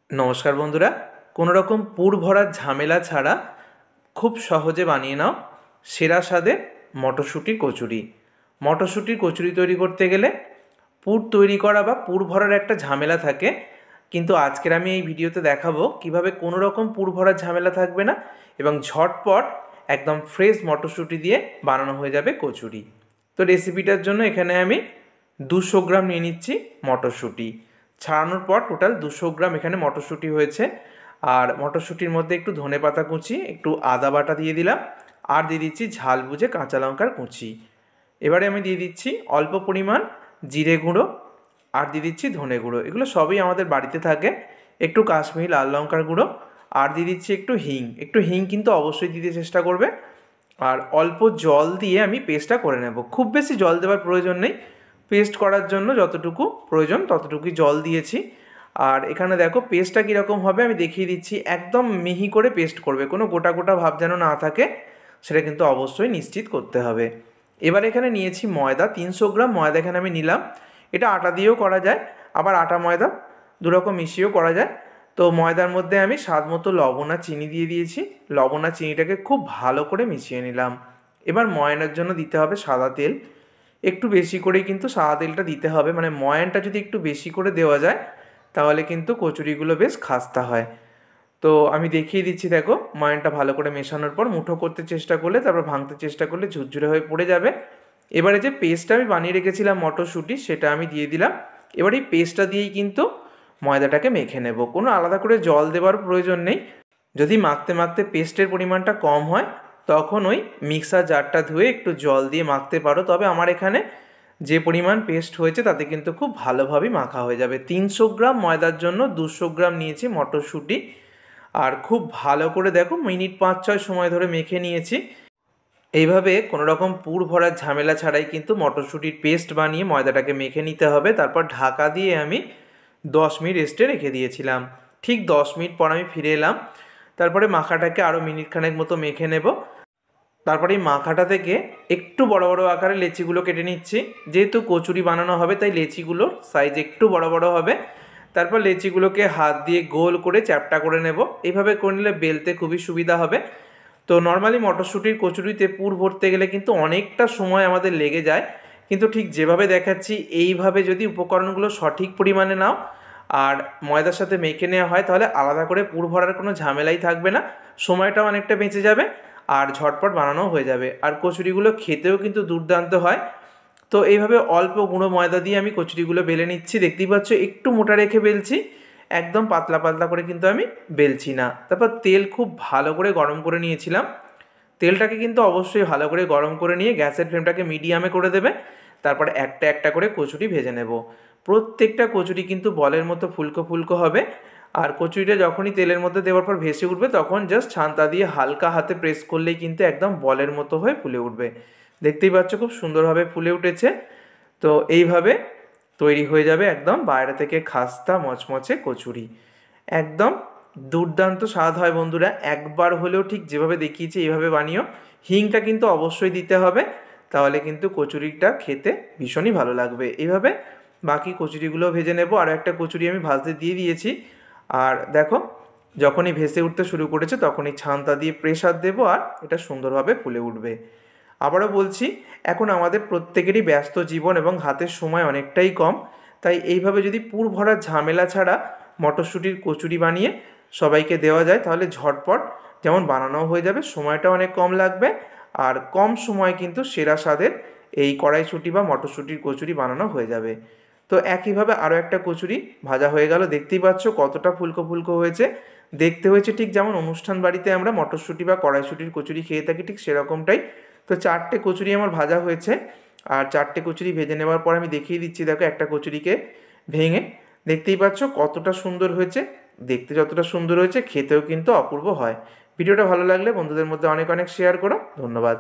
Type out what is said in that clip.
নমস্কার বন্ধুরা, কোনো রকম পুর ভরার ঝামেলা ছাড়া খুব সহজে বানিয়ে নাও সেরা স্বাদের মটরশুঁটির কচুরি। মটরশুঁটির কচুরি তৈরি করতে গেলে পুর তৈরি করা বা পুর ভরার একটা ঝামেলা থাকে, কিন্তু আজকের আমি এই ভিডিওতে দেখাবো কিভাবে কোনো রকম পুর ভরার ঝামেলা থাকবে না এবং ঝটপট একদম ফ্রেশ মটরশুঁটি দিয়ে বানানো হয়ে যাবে কচুরি। তো রেসিপিটার জন্য এখানে আমি 200 গ্রাম নিয়ে নিচ্ছি মটরশুঁটি। ছাড়ানোর পর টোটাল 200 গ্রাম এখানে মটরশুঁটি হয়েছে। আর মটরশুঁটির মধ্যে একটু ধনেপাতা কুচি, একটু আদা বাটা দিয়ে দিলাম, আর দিয়ে দিচ্ছি ঝাল বুঝে কাঁচা লঙ্কার কুচি। এবারে আমি দিয়ে দিচ্ছি অল্প পরিমাণ জিরে গুঁড়ো, আর দিয়ে দিচ্ছি ধনে গুঁড়ো। এগুলো সবই আমাদের বাড়িতে থাকে। একটু কাশ্মীরি লাল লঙ্কার গুঁড়ো, আর দিয়ে দিচ্ছি একটু হিং কিন্তু অবশ্যই দিতে চেষ্টা করবে। আর অল্প জল দিয়ে আমি পেস্টটা করে নেব। খুব বেশি জল দেওয়ার প্রয়োজন নেই, পেস্ট করার জন্য যতটুকু প্রয়োজন ততটুকুই জল দিয়েছি। আর এখানে দেখো পেস্টটা কীরকম হবে আমি দেখিয়ে দিচ্ছি। একদম মিহি করে পেস্ট করবে, কোনো গোটা গোটা ভাব যেন না থাকে, সেটা কিন্তু অবশ্যই নিশ্চিত করতে হবে। এবার এখানে নিয়েছি ময়দা, 300 গ্রাম ময়দা এখানে আমি নিলাম। এটা আটা দিয়েও করা যায়, আবার আটা ময়দা দুরকম মিশিয়েও করা যায়। তো ময়দার মধ্যে আমি স্বাদ মতো লবণ আর চিনি দিয়ে দিয়েছি। লবণ আর চিনিটাকে খুব ভালো করে মিশিয়ে নিলাম। এবার ময়ানের জন্য দিতে হবে সাদা তেল। একটু বেশি করেই কিন্তু সাদা তেলটা দিতে হবে, মানে ময়ানটা যদি একটু বেশি করে দেওয়া যায় তাহলে কিন্তু কচুরিগুলো বেশ খাস্তা হয়। তো আমি দেখিয়ে দিচ্ছি, দেখো ময়ানটা ভালো করে মেশানোর পর মুঠো করতে চেষ্টা করলে, তারপর ভাঙতে চেষ্টা করলে ঝুরঝুরে হয়ে পড়ে যাবে। এবারে যে পেস্টটা আমি বানিয়ে রেখেছিলাম মটরশুঁটি, সেটা আমি দিয়ে দিলাম। এবার এই পেস্টটা দিয়েই কিন্তু ময়দাটাকে মেখে নেব, কোনো আলাদা করে জল দেওয়ার প্রয়োজন নেই। যদি মাখতে মাখতে পেস্টের পরিমাণটা কম হয় তখন ওই মিক্সার জারটা ধুয়ে একটু জল দিয়ে মাখতে পারো। তবে আমার এখানে যে পরিমাণ পেস্ট হয়েছে তাতে কিন্তু খুব ভালোভাবেই মাখা হয়ে যাবে। 300 গ্রাম ময়দার জন্য 200 গ্রাম নিয়েছি মটরশুঁটি। আর খুব ভালো করে দেখো মিনিট 5-6 সময় ধরে মেখে নিয়েছি। এইভাবে কোনো রকম পুর ভরার ঝামেলা ছাড়াই কিন্তু মটরশুঁটির পেস্ট বানিয়ে ময়দাটাকে মেখে নিতে হবে। তারপর ঢাকা দিয়ে আমি 10 মিনিট রেস্টে রেখে দিয়েছিলাম। ঠিক 10 মিনিট পর আমি ফিরে এলাম। তারপরে মাখাটাকে আরও মিনিট খানেক মতো মেখে নেব। তারপরে এই মাখাটা থেকে একটু বড় বড় আকারে লেচিগুলো কেটে নিচ্ছি। যেহেতু কচুরি বানানো হবে তাই লেচিগুলোর সাইজ একটু বড় বড় হবে। তারপর লেচিগুলোকে হাত দিয়ে গোল করে চ্যাপ্টা করে নেব। এইভাবে করে নিলে বেলতে খুবই সুবিধা হবে। তো নর্মালি মটরশুঁটির কচুরিতে পুর ভরতে গেলে কিন্তু অনেকটা সময় আমাদের লেগে যায়, কিন্তু ঠিক যেভাবে দেখাচ্ছি এইভাবে যদি উপকরণগুলো সঠিক পরিমাণে নাও আর ময়দার সাথে মেখে নেওয়া হয় তাহলে আলাদা করে পুর ভরার কোনো ঝামেলাই থাকবে না, সময়টাও অনেকটা বেঁচে যাবে আর ঝটপট বানানো হয়ে যাবে। আর কচুরিগুলো খেতেও কিন্তু দুর্দান্ত হয়। তো এইভাবে অল্প গুঁড়ো ময়দা দিয়ে আমি কচুরিগুলো বেলে নিচ্ছি। দেখতেই পাচ্ছ একটু মোটা রেখে বেলছি, একদম পাতলা পাতলা করে কিন্তু আমি বেলছি না। তারপর তেল খুব ভালো করে গরম করে নিয়েছিলাম। তেলটাকে কিন্তু অবশ্যই ভালো করে গরম করে নিয়ে গ্যাসের ফ্লেমটাকে মিডিয়ামে করে দেবে। তারপর একটা একটা করে কচুরি ভেজে নেব। প্রত্যেকটা কচুরি কিন্তু বলের মতো ফুলকো ফুলকো হবে। আর কচুরিটা যখনই তেলের মধ্যে দেওয়ার পর ভেসে উঠবে তখন জাস্ট ছান্তা দিয়ে হালকা হাতে প্রেস করলেই কিন্তু একদম বলের মতো হয়ে ফুলে উঠবে। দেখতেই পাচ্ছ খুব সুন্দরভাবে ফুলে উঠেছে। তো এইভাবে তৈরি হয়ে যাবে একদম বাইরে থেকে খাস্তা মচমচে কচুরি। একদম দুর্দান্ত স্বাদ হয় বন্ধুরা, একবার হলেও ঠিক যেভাবে দেখিয়েছি এইভাবে বানিও। হিংটা কিন্তু অবশ্যই দিতে হবে, তাহলে কিন্তু কচুরিটা খেতে ভীষণই ভালো লাগবে। এইভাবে বাকি কচুরিগুলো ভেজে নেব। আর একটা কচুরি আমি ভাজতে দিয়ে দিয়েছি। আর দেখো যখনই ভেসে উঠতে শুরু করেছে তখনই ছান্তা দিয়ে প্রেসার দেবো আর এটা সুন্দরভাবে ফুলে উঠবে। আবারও বলছি, এখন আমাদের প্রত্যেকেরই ব্যস্ত জীবন এবং হাতের সময় অনেকটাই কম, তাই এইভাবে যদি পুর ভরার ঝামেলা ছাড়া মটরশুঁটির কচুরি বানিয়ে সবাইকে দেওয়া যায় তাহলে ঝটপট যেমন বানানোও হয়ে যাবে, সময়টা অনেক কম লাগবে, আর কম সময় কিন্তু সেরা স্বাদের এই কড়াইশুঁটি বা মটরশুঁটির কচুরি বানানো হয়ে যাবে। তো একইভাবে আরও একটা কচুরি ভাজা হয়ে গেল। দেখতেই পাচ্ছ কতটা ফুলকো ফুলকো হয়েছে। দেখতে হয়েছে ঠিক যেমন অনুষ্ঠান বাড়িতে আমরা মটরশুঁটি বা কড়াইশুঁটির কচুরি খেয়ে থাকি ঠিক সেরকমটাই। তো 4টে কচুরি আমার ভাজা হয়েছে। আর 4টে কচুরি ভেজে নেওয়ার পর আমি দেখিয়ে দিচ্ছি, দেখো একটা কচুরিকে ভেঙে। দেখতেই পাচ্ছ কতটা সুন্দর হয়েছে। দেখতে যতটা সুন্দর হয়েছে খেতেও কিন্তু অপূর্ব হয়। ভিডিওটা ভালো লাগলে বন্ধুদের মধ্যে অনেক অনেক শেয়ার করো। ধন্যবাদ।